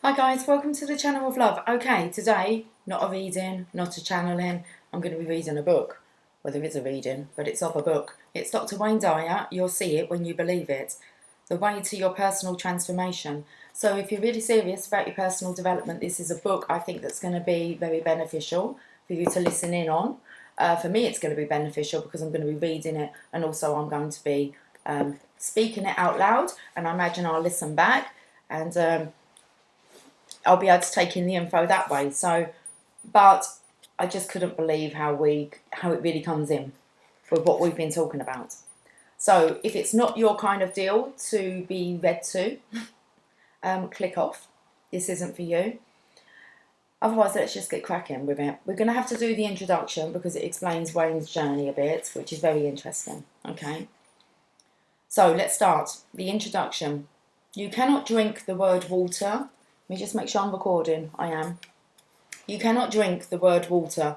Hi guys, welcome to the Channel of Love. Okay, today, not a reading, not a channeling, I'm going to be reading a book. Well, there is a reading, but it's of a book. It's Dr. Wayne Dyer, You'll See It When You Believe It. The Way to Your Personal Transformation. So if you're really serious about your personal development, this is a book I think that's going to be very beneficial for you to listen in on. For me, it's going to be beneficial because I'm going to be reading it and also I'm going to be speaking it out loud, and I imagine I'll listen back and I'll be able to take in the info that way. So, but I just couldn't believe how it really comes in with what we've been talking about. So if it's not your kind of deal to be read to, click off. This isn't for you. Otherwise, let's just get cracking with it. We're going to have to do the introduction because it explains Wayne's journey a bit, which is very interesting. Okay. So let's start. The introduction. You cannot drink the word water. Let me just make sure I'm recording. I am. You cannot drink the word water.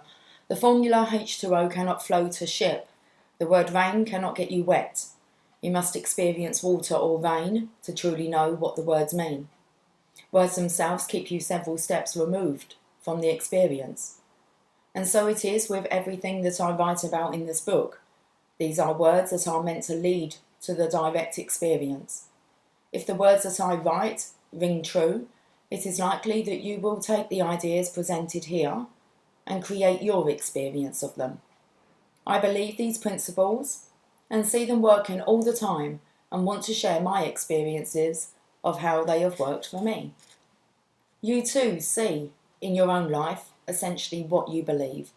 The formula H2O cannot float a ship. The word rain cannot get you wet. You must experience water or rain to truly know what the words mean. Words themselves keep you several steps removed from the experience. And so it is with everything that I write about in this book. These are words that are meant to lead to the direct experience. If the words that I write ring true, it is likely that you will take the ideas presented here and create your experience of them. I believe these principles and see them working all the time and want to share my experiences of how they have worked for me. You too see in your own life essentially what you believe.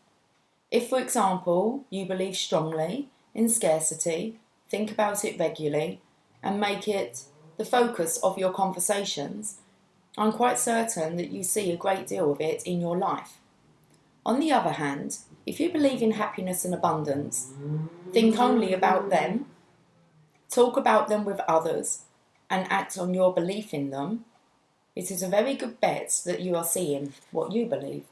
If, for example, you believe strongly in scarcity, think about it regularly and make it the focus of your conversations, I'm quite certain that you see a great deal of it in your life. On the other hand, if you believe in happiness and abundance, think only about them, talk about them with others, and act on your belief in them, it is a very good bet that you are seeing what you believe.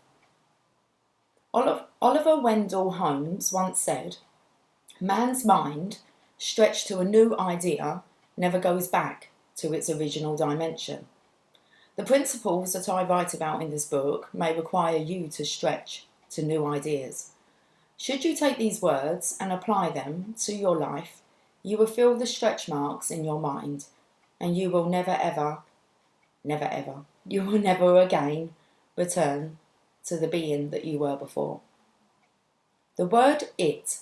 Oliver Wendell Holmes once said, "Man's mind, stretched to a new idea, never goes back to its original dimension." The principles that I write about in this book may require you to stretch to new ideas. Should you take these words and apply them to your life, you will feel the stretch marks in your mind, and you will never again return to the being that you were before. The word "it"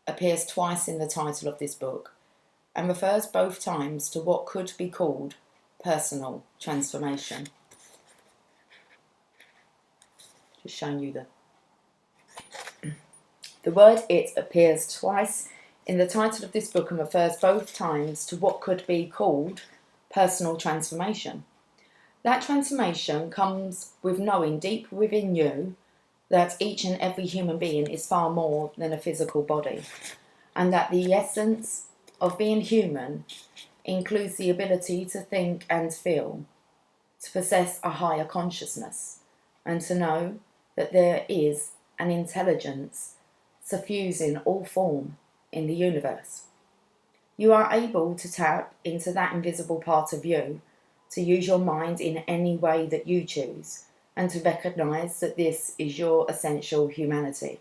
appears twice in the title of this book and refers both times to what could be called personal transformation. Just showing you the word "it" appears twice in the title of this book and refers both times to what could be called personal transformation. That transformation comes with knowing deep within you that each and every human being is far more than a physical body, and that the essence of being human includes the ability to think and feel, to possess a higher consciousness, and to know that there is an intelligence suffusing all form in the universe. You are able to tap into that invisible part of you, to use your mind in any way that you choose, and to recognise that this is your essential humanity.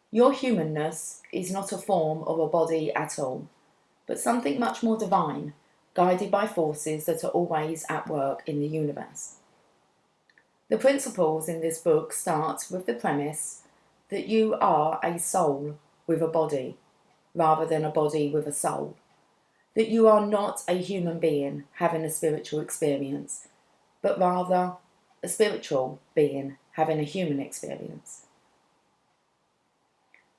Your humanness is not a form or a body at all, but something much more divine, guided by forces that are always at work in the universe. The principles in this book start with the premise that you are a soul with a body, rather than a body with a soul. That you are not a human being having a spiritual experience, but rather a spiritual being having a human experience.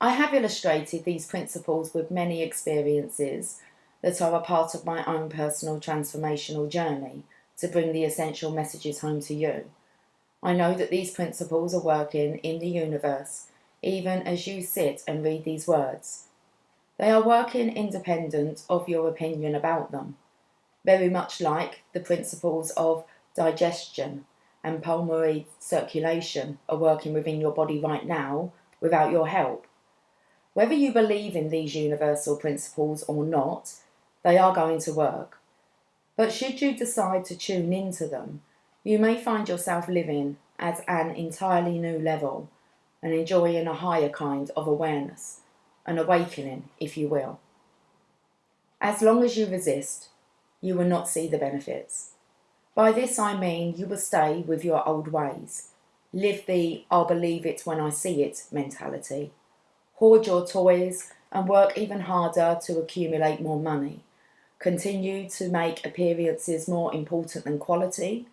I have illustrated these principles with many experiences that are a part of my own personal transformational journey to bring the essential messages home to you. I know that these principles are working in the universe, even as you sit and read these words. They are working independent of your opinion about them, very much like the principles of digestion and pulmonary circulation are working within your body right now without your help. Whether you believe in these universal principles or not, they are going to work. But should you decide to tune into them, You may find yourself living at an entirely new level and enjoying a higher kind of awareness, an awakening, if you will. As long as you resist, you will not see the benefits. By this I mean you will stay with your old ways, live the "I'll believe it when I see it" mentality, hoard your toys and work even harder to accumulate more money, continue to make appearances more important than quality,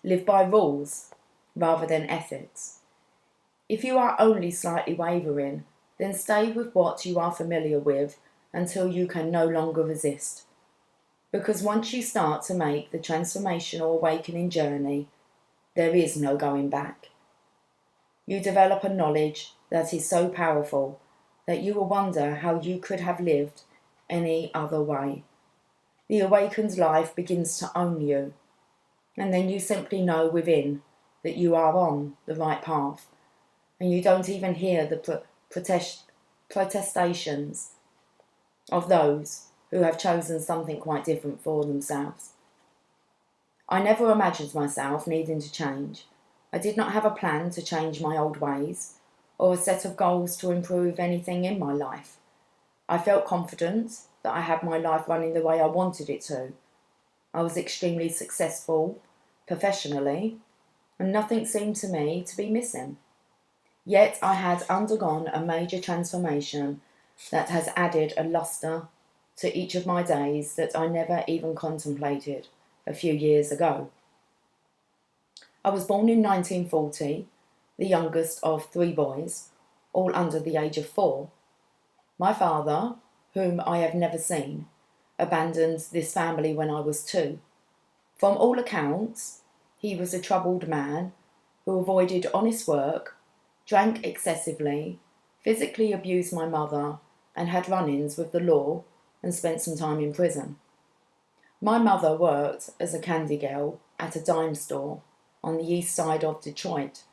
live by rules rather than ethics. If you are only slightly wavering, then stay with what you are familiar with until you can no longer resist. Because once you start to make the transformational awakening journey, there is no going back. You develop a knowledge that is so powerful that you will wonder how you could have lived any other way. The awakened life begins to own you, and then you simply know within that you are on the right path, and you don't even hear the protestations of those who have chosen something quite different for themselves. I never imagined myself needing to change. I did not have a plan to change my old ways or a set of goals to improve anything in my life. I felt confident that I had my life running the way I wanted it to. I was extremely successful professionally, and nothing seemed to me to be missing. Yet I had undergone a major transformation that has added a lustre to each of my days that I never even contemplated a few years ago. I was born in 1940, the youngest of 3 boys, all under the age of 4. My father, whom I have never seen, abandoned this family when I was 2. From all accounts, he was a troubled man who avoided honest work, drank excessively, physically abused my mother, and had run-ins with the law and spent some time in prison. My mother worked as a candy girl at a dime store on the east side of Detroit,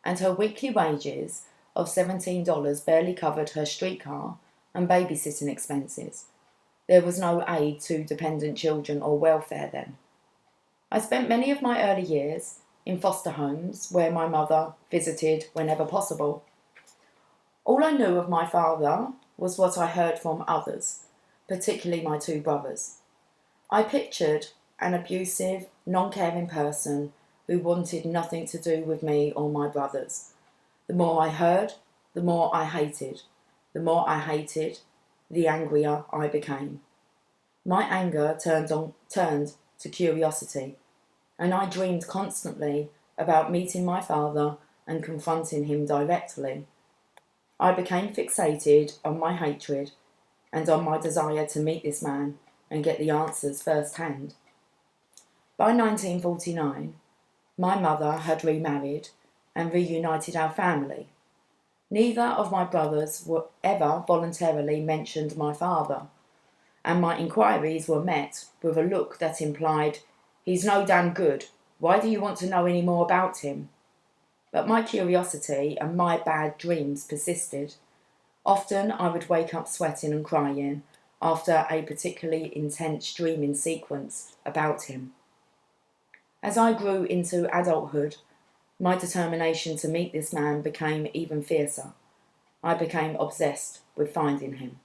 and her weekly wages of $17 barely covered her streetcar and babysitting expenses. There was no aid to dependent children or welfare then. I spent many of my early years in foster homes where my mother visited whenever possible. All I knew of my father was what I heard from others, particularly my 2 brothers. I pictured an abusive, non-caring person who wanted nothing to do with me or my brothers. The more I heard, the more I hated. The more I hated, the angrier I became. My anger turned to curiosity, and I dreamed constantly about meeting my father and confronting him directly. I became fixated on my hatred and on my desire to meet this man and get the answers firsthand. By 1949, my mother had remarried and reunited our family. Neither of my brothers were ever voluntarily mentioned my father, and my inquiries were met with a look that implied, "He's no damn good. Why do you want to know any more about him?" But my curiosity and my bad dreams persisted. Often I would wake up sweating and crying after a particularly intense dreaming sequence about him. As I grew into adulthood, my determination to meet this man became even fiercer. I became obsessed with finding him.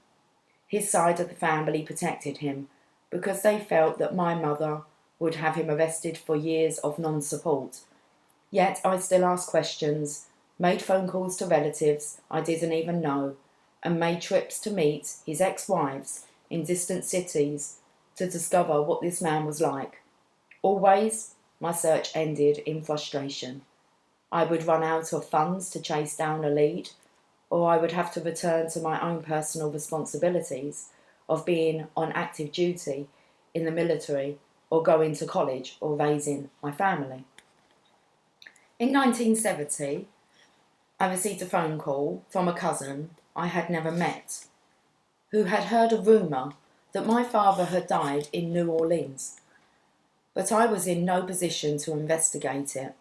His side of the family protected him because they felt that my mother would have him arrested for years of non-support. Yet I still asked questions, made phone calls to relatives I didn't even know, and made trips to meet his ex-wives in distant cities to discover what this man was like. Always, my search ended in frustration. I would run out of funds to chase down a lead, or I would have to return to my own personal responsibilities of being on active duty in the military or going to college or raising my family. In 1970, I received a phone call from a cousin I had never met, who had heard a rumour that my father had died in New Orleans, but I was in no position to investigate it.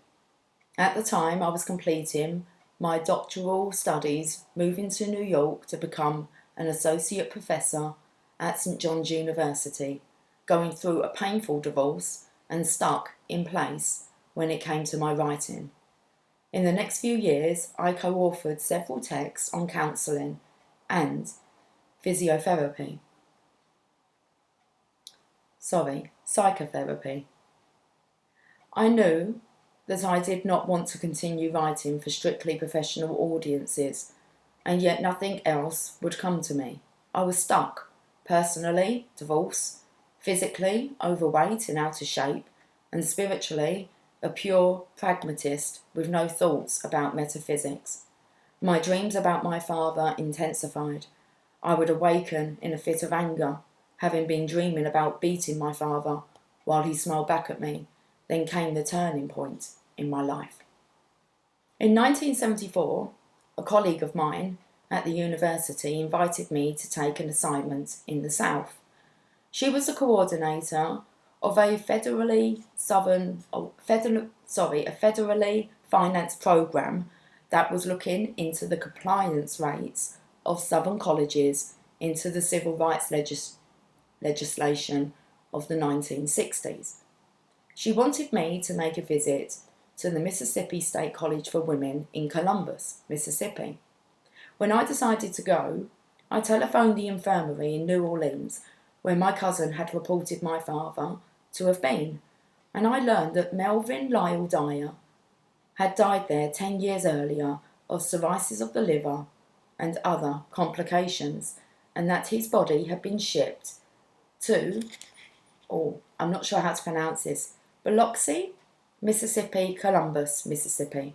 At the time, I was completing my doctoral studies, moving to New York to become an associate professor at St. John's University, going through a painful divorce and stuck in place when it came to my writing. In the next few years, I co-authored several texts on counselling and psychotherapy. I knew that I did not want to continue writing for strictly professional audiences, and yet nothing else would come to me. I was stuck. Personally, divorce; physically, overweight and out of shape; and spiritually, a pure pragmatist with no thoughts about metaphysics. My dreams about my father intensified. I would awaken in a fit of anger, having been dreaming about beating my father while he smiled back at me. Then came the turning point in my life. In 1974, a colleague of mine at the university invited me to take an assignment in the South. She was the coordinator of a federally financed program that was looking into the compliance rates of Southern colleges into the civil rights legislation of the 1960s. She wanted me to make a visit to the Mississippi State College for Women in Columbus, Mississippi. When I decided to go, I telephoned the infirmary in New Orleans, where my cousin had reported my father to have been, and I learned that Melvin Lyle Dyer had died there 10 years earlier of cirrhosis of the liver and other complications, and that his body had been shipped to, I'm not sure how to pronounce this, Biloxi, Mississippi, Columbus, Mississippi.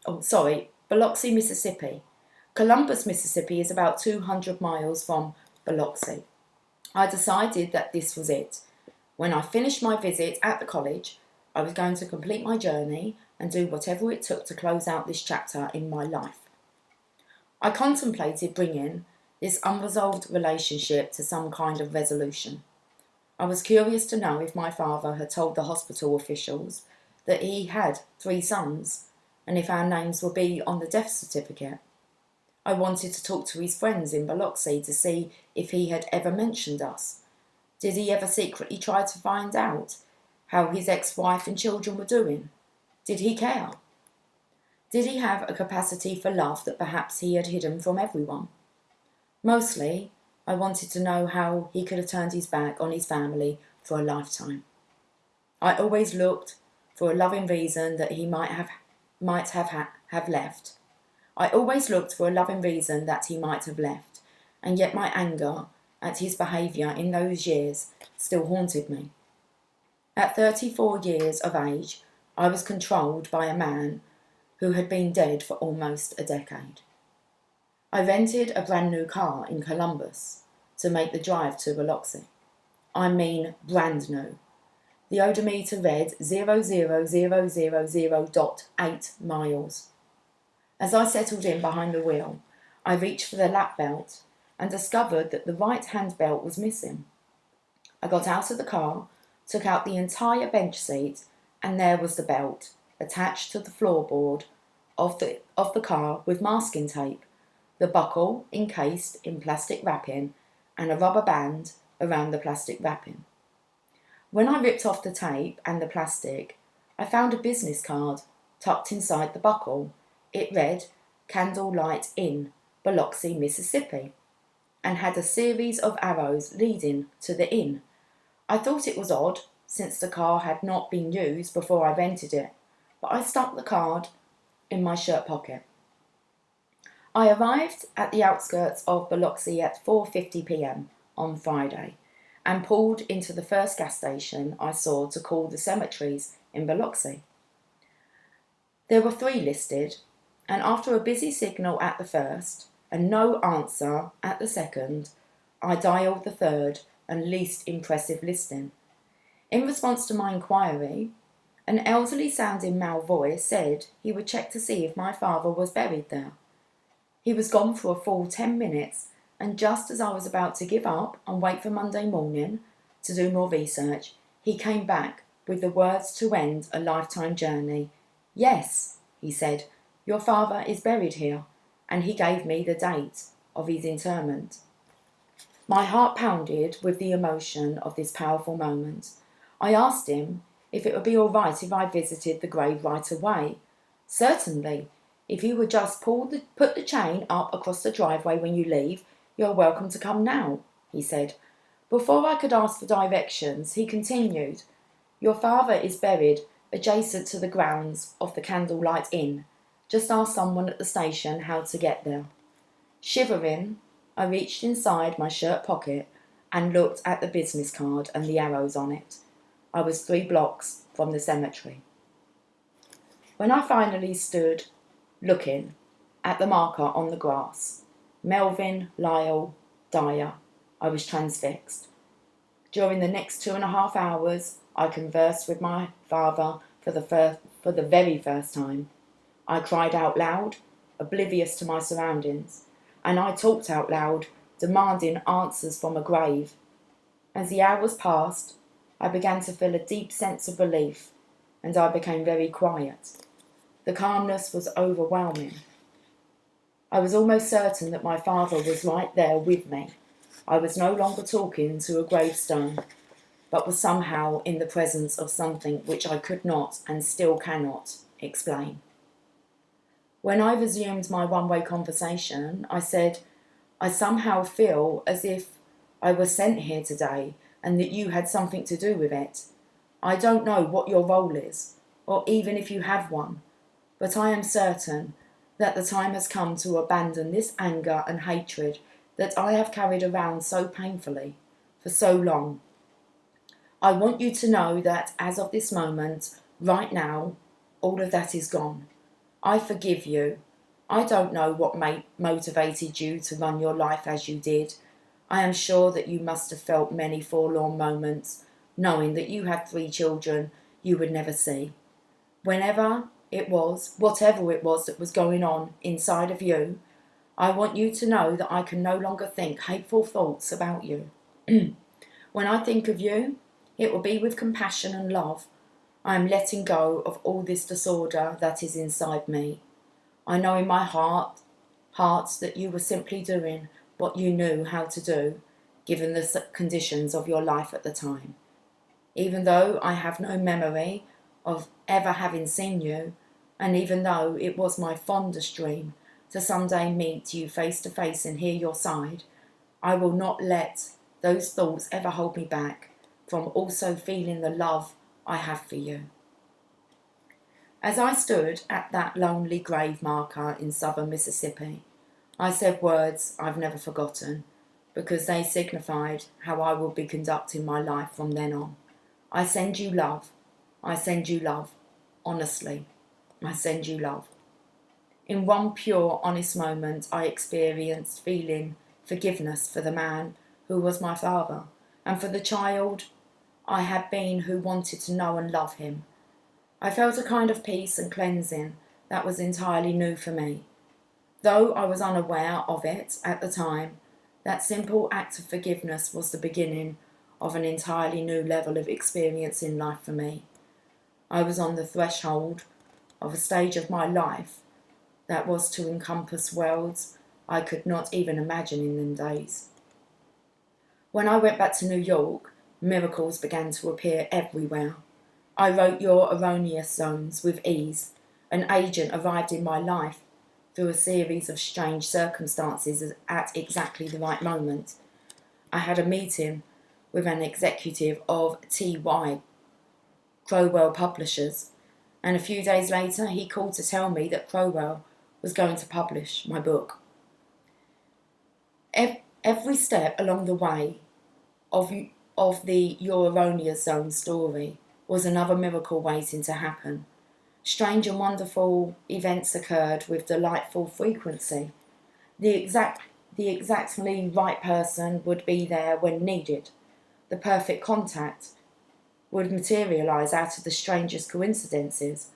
Biloxi, Mississippi. Columbus, Mississippi is about 200 miles from Biloxi. I decided that this was it. When I finished my visit at the college, I was going to complete my journey and do whatever it took to close out this chapter in my life. I contemplated bringing this unresolved relationship to some kind of resolution. I was curious to know if my father had told the hospital officials that he had 3 sons, and if our names would be on the death certificate. I wanted to talk to his friends in Biloxi to see if he had ever mentioned us. Did he ever secretly try to find out how his ex-wife and children were doing? Did he care? Did he have a capacity for love that perhaps he had hidden from everyone? Mostly, I wanted to know how he could have turned his back on his family for a lifetime. I always looked for a loving reason that he might have left. I always looked for a loving reason that he might have left, and yet my anger at his behaviour in those years still haunted me. At 34 years of age, I was controlled by a man who had been dead for almost a decade. I rented a brand new car in Columbus to make the drive to Biloxi. I mean brand new. The odometer read 0,000.8 miles. As I settled in behind the wheel, I reached for the lap belt and discovered that the right hand belt was missing. I got out of the car, took out the entire bench seat, and there was the belt, attached to the floorboard of the car with masking tape, the buckle encased in plastic wrapping, and a rubber band around the plastic wrapping. When I ripped off the tape and the plastic, I found a business card tucked inside the buckle. It read, Candlelight Inn, Biloxi, Mississippi, and had a series of arrows leading to the inn. I thought it was odd, since the car had not been used before I rented it, but I stuck the card in my shirt pocket. I arrived at the outskirts of Biloxi at 4:50 p.m. on Friday and pulled into the first gas station I saw to call the cemeteries in Biloxi. There were 3 listed, and after a busy signal at the first and no answer at the second, I dialed the third and least impressive listing. In response to my inquiry, an elderly-sounding male voice said he would check to see if my father was buried there. He was gone for a full 10 minutes, and just as I was about to give up and wait for Monday morning to do more research, he came back with the words to end a lifetime journey. Yes, he said, your father is buried here, and he gave me the date of his interment. My heart pounded with the emotion of this powerful moment. I asked him if it would be all right if I visited the grave right away. Certainly. If you would just put the chain up across the driveway when you leave, you're welcome to come now, he said. Before I could ask for directions, he continued, Your father is buried adjacent to the grounds of the Candlelight Inn. Just ask someone at the station how to get there. Shivering, I reached inside my shirt pocket and looked at the business card and the arrows on it. I was 3 blocks from the cemetery. When I finally stood looking at the marker on the grass, Melvin Lyle Dyer, I was transfixed. During the next 2.5 hours, I conversed with my father for the very first time. I cried out loud, oblivious to my surroundings, and I talked out loud, demanding answers from a grave. As the hours passed, I began to feel a deep sense of relief, and I became very quiet. The calmness was overwhelming. I was almost certain that my father was right there with me. I was no longer talking to a gravestone, but was somehow in the presence of something which I could not and still cannot explain. When I resumed my one-way conversation, I said, I somehow feel as if I was sent here today and that you had something to do with it. I don't know what your role is, or even if you have one, but I am certain that the time has come to abandon this anger and hatred that I have carried around so painfully for so long. I want you to know that as of this moment, right now, all of that is gone. I forgive you. I don't know what motivated you to run your life as you did. I am sure that you must have felt many forlorn moments, knowing that you had 3 children you would never see. Whatever it was that was going on inside of you, I want you to know that I can no longer think hateful thoughts about you. When I think of you, it will be with compassion and love. I am letting go of all this disorder that is inside me. I know in my heart that you were simply doing what you knew how to do, given the conditions of your life at the time. Even though I have no memory of ever having seen you, and even though it was my fondest dream to someday meet you face to face and hear your side, I will not let those thoughts ever hold me back from also feeling the love I have for you. As I stood at that lonely grave marker in southern Mississippi, I said words I've never forgotten, because they signified how I will be conducting my life from then on. I send you love. I send you love. Honestly, I send you love. In one pure, honest moment, I experienced feeling forgiveness for the man who was my father, and for the child I had been who wanted to know and love him. I felt a kind of peace and cleansing that was entirely new for me. Though I was unaware of it at the time, that simple act of forgiveness was the beginning of an entirely new level of experience in life for me. I was on the threshold of a stage of my life that was to encompass worlds I could not even imagine in them days. When I went back to New York, miracles began to appear everywhere. I wrote Your Erroneous Zones with ease. An agent arrived in my life through a series of strange circumstances at exactly the right moment. I had a meeting with an executive of T.Y. Crowell Publishers, and a few days later he called to tell me that Crowell was going to publish my book. Every step along the way of the Your Erroneous Zone story was another miracle waiting to happen. Strange and wonderful events occurred with delightful frequency. The exactly right person would be there when needed. The perfect contact would materialise out of the strangest coincidences.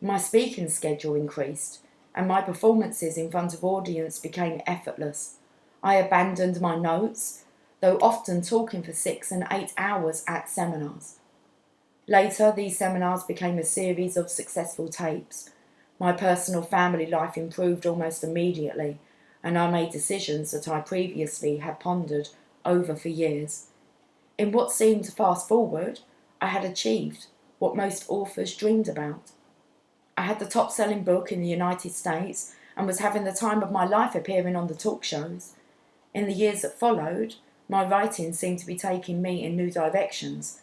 My speaking schedule increased, and my performances in front of audience became effortless. I abandoned my notes, though often talking for 6 and 8 hours at seminars. Later, these seminars became a series of successful tapes. My personal family life improved almost immediately, and I made decisions that I previously had pondered over for years. In what seemed to fast forward, I had achieved what most authors dreamed about. I had the top-selling book in the United States and was having the time of my life appearing on the talk shows. In the years that followed, my writing seemed to be taking me in new directions.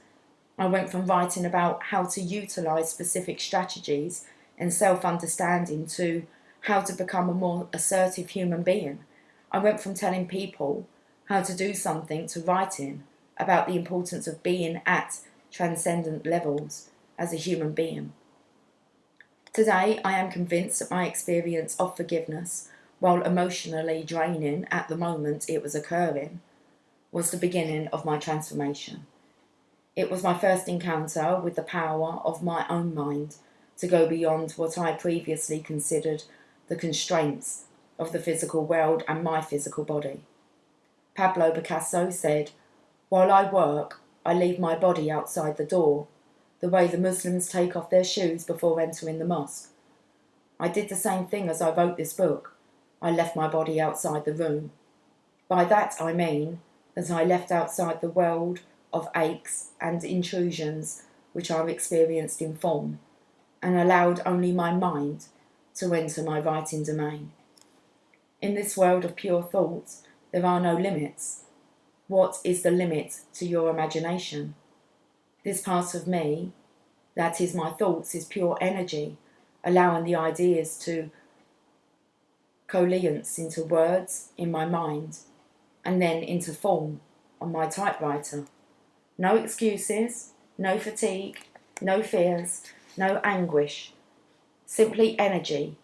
I went from writing about how to utilise specific strategies and self-understanding to how to become a more assertive human being. I went from telling people how to do something to writing about the importance of being at transcendent levels as a human being. Today, I am convinced that my experience of forgiveness, while emotionally draining at the moment it was occurring, was the beginning of my transformation. It was my first encounter with the power of my own mind to go beyond what I previously considered the constraints of the physical world and my physical body. Pablo Picasso said, "While I work, I leave my body outside the door, the way the Muslims take off their shoes before entering the mosque." I did the same thing as I wrote this book. I left my body outside the room. By that I mean that I left outside the world of aches and intrusions which are experienced in form, and allowed only my mind to enter my writing domain. In this world of pure thoughts, there are no limits. What is the limit to your imagination? This part of me, that is my thoughts, is pure energy, allowing the ideas to coalesce into words in my mind, and then into form on my typewriter. No excuses, no fatigue, no fears, no anguish, simply energy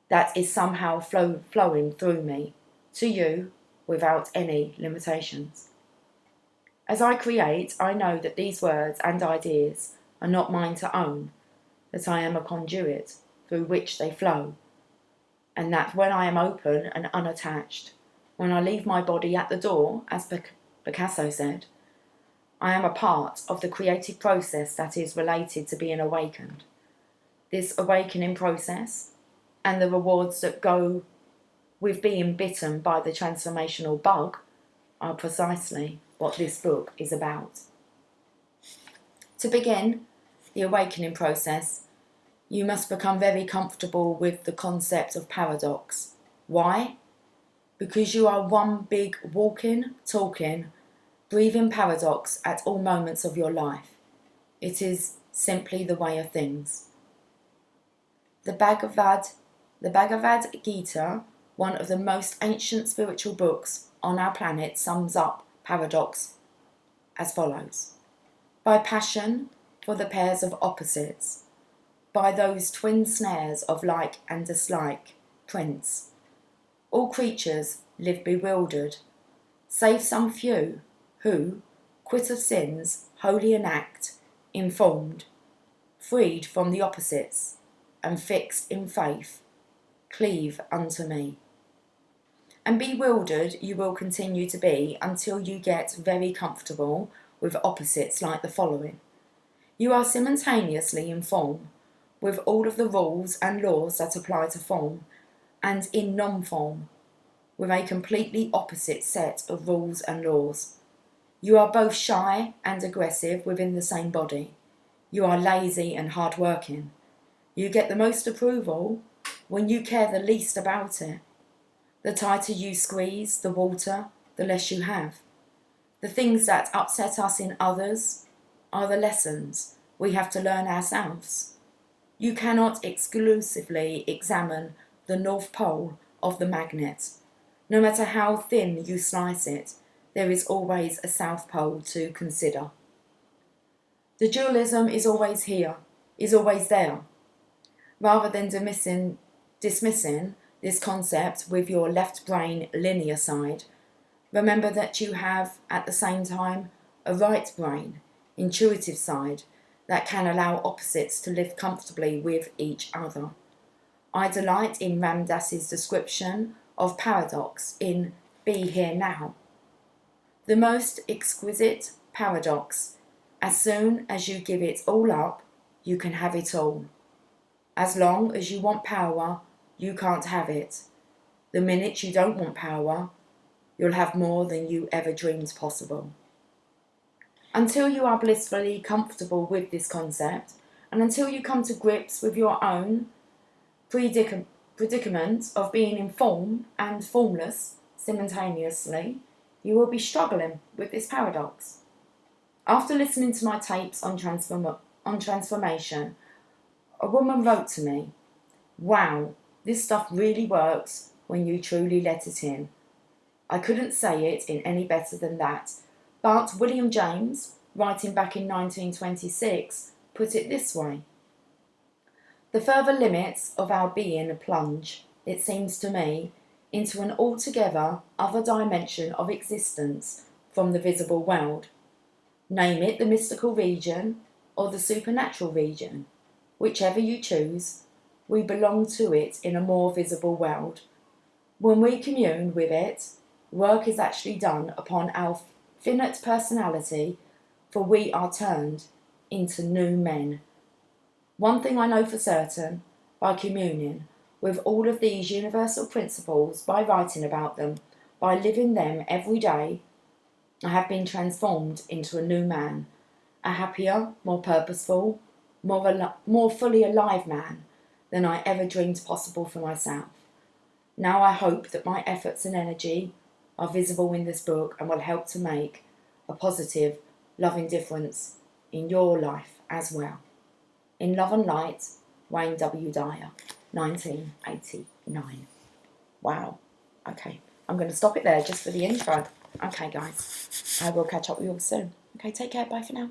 that is somehow flowing through me to you without any limitations. As I create, I know that these words and ideas are not mine to own, that I am a conduit through which they flow, and that when I am open and unattached, when I leave my body at the door, as Picasso said, I am a part of the creative process that is related to being awakened. This awakening process and the rewards that go with being bitten by the transformational bug are precisely what this book is about. To begin the awakening process, you must become very comfortable with the concept of paradox. Why? Because you are one big walking, talking, breathing paradox at all moments of your life. It is simply the way of things. The Bhagavad Gita, one of the most ancient spiritual books on our planet, sums up paradox as follows. By passion for the pairs of opposites, by those twin snares of like and dislike, Prince, all creatures live bewildered, save some few who, quit of sins, holy in act, informed, freed from the opposites, and fixed in faith, cleave unto me. And bewildered you will continue to be until you get very comfortable with opposites like the following. You are simultaneously in form, with all of the rules and laws that apply to form, and in non-form, with a completely opposite set of rules and laws. You are both shy and aggressive within the same body. You are lazy and hard-working. You get the most approval when you care the least about it. The tighter you squeeze the water, the less you have. The things that upset us in others are the lessons we have to learn ourselves. You cannot exclusively examine the North Pole of the magnet. No matter how thin you slice it, there is always a South Pole to consider. The dualism is always here, is always there. Rather than dismissing this concept with your left brain linear side, remember that you have at the same time a right brain, intuitive side, that can allow opposites to live comfortably with each other. I delight in Ram Dass's description of paradox in Be Here Now. The most exquisite paradox, as soon as you give it all up, you can have it all. As long as you want power, you can't have it. The minute you don't want power, you'll have more than you ever dreamed possible. Until you are blissfully comfortable with this concept, and until you come to grips with your own predicament of being informed and formless simultaneously, you will be struggling with this paradox. After listening to my tapes on transformation, a woman wrote to me, "Wow, this stuff really works when you truly let it in." I couldn't say it in any better than that, but William James, writing back in 1926, put it this way: "The further limits of our being plunge, it seems to me, into an altogether other dimension of existence from the visible world. Name it the mystical region or the supernatural region, whichever you choose, we belong to it in a more visible world. When we commune with it, work is actually done upon our finite personality, for we are turned into new men. One thing I know for certain, by communing with all of these universal principles, by writing about them, by living them every day, I have been transformed into a new man, a happier, more purposeful, more fully alive man than I ever dreamed possible for myself. Now I hope that my efforts and energy are visible in this book and will help to make a positive, loving difference in your life as well. In love and light, Wayne W. Dyer, 1989. Wow. Okay, I'm going to stop it there just for the intro. Okay, guys, I will catch up with you all soon. Okay, take care. Bye for now.